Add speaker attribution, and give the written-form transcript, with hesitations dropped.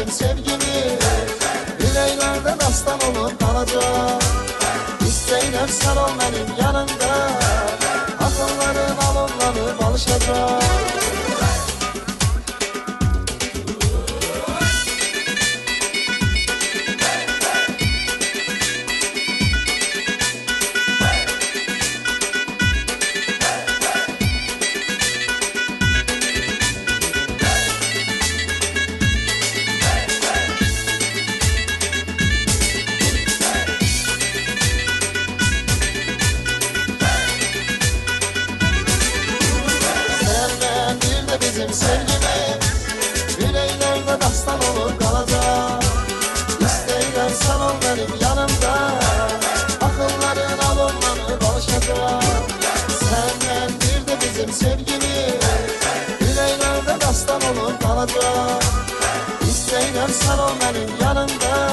Speaker 1: bizim sevgimiz. Yüreklerde dastan olup kalacak. İsteylem sen ol benim yanımda. Akılların alınlanıp alışacak. Bizim sevgimiz yüreklerde dastan olup kalacak. İsteylem sen ol benim yanımda. Akılların alınlanıp alışacak. Senden bir de bizim sevgimiz yüreklerde dastan olup kalacak. İsteylem sen ol benim yanımda.